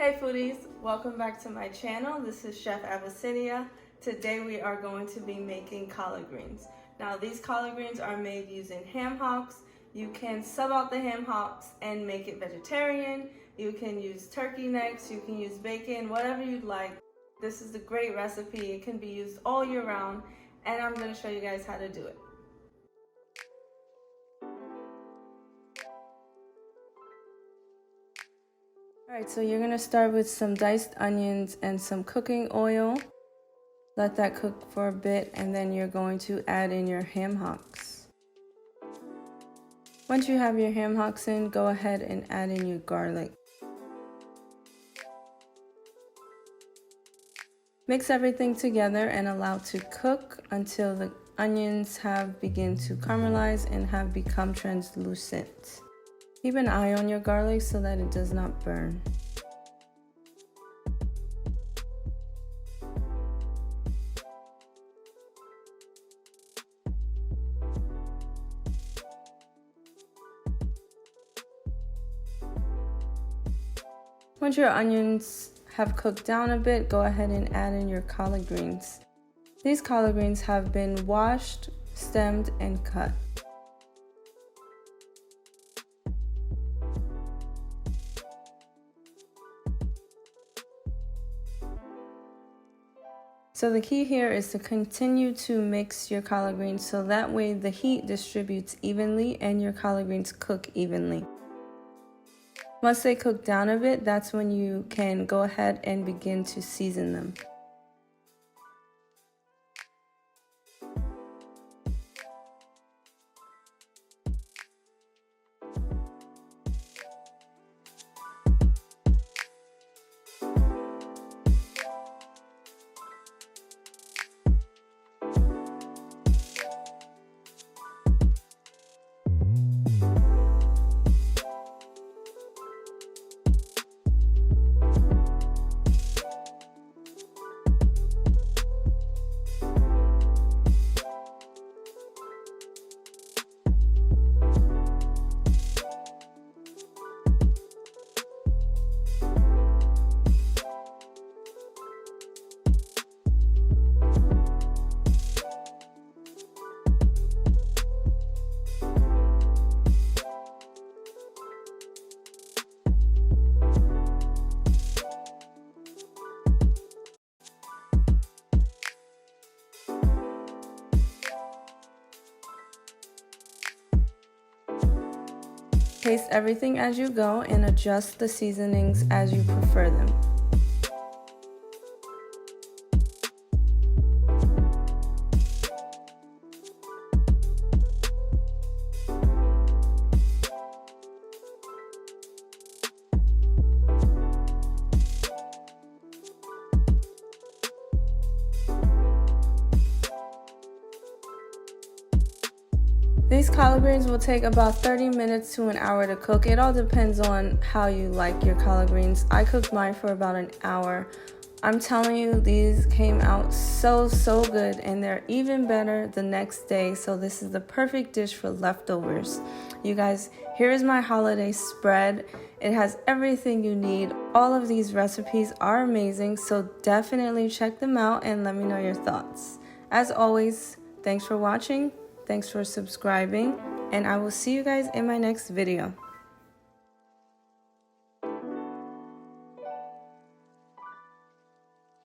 Hey foodies, welcome back to my channel. This is Chef Abyssinia. Today we are going to be making collard greens. Now these collard greens are made using ham hocks. You can sub out the ham hocks and make it vegetarian. You can use turkey necks, you can use bacon, whatever you'd like. This is a great recipe. It can be used all year round, and I'm going to show you guys how to do it. Alright, so you're going to start with some diced onions and some cooking oil. Let that cook for a bit, and then you're going to add in your ham hocks. Once you have your ham hocks in, go ahead and add in your garlic. Mix everything together and allow to cook until the onions have begun to caramelize and have become translucent. Keep an eye on your garlic so that it does not burn. Once your onions have cooked down a bit, go ahead and add in your collard greens. These collard greens have been washed, stemmed, and cut. So the key here is to continue to mix your collard greens so that way the heat distributes evenly and your collard greens cook evenly. Once they cook down a bit, that's when you can go ahead and begin to season them. Taste everything as you go and adjust the seasonings as you prefer them. These collard greens will take about 30 minutes to an hour to cook. It all depends on how you like your collard greens. I cooked mine for about an hour. I'm telling you, these came out so good, and they're even better the next day. So this is the perfect dish for leftovers. You guys, here is my holiday spread. It has everything you need. All of these recipes are amazing, so definitely check them out and let me know your thoughts. As always, thanks for watching. Thanks for subscribing, and I will see you guys in my next video.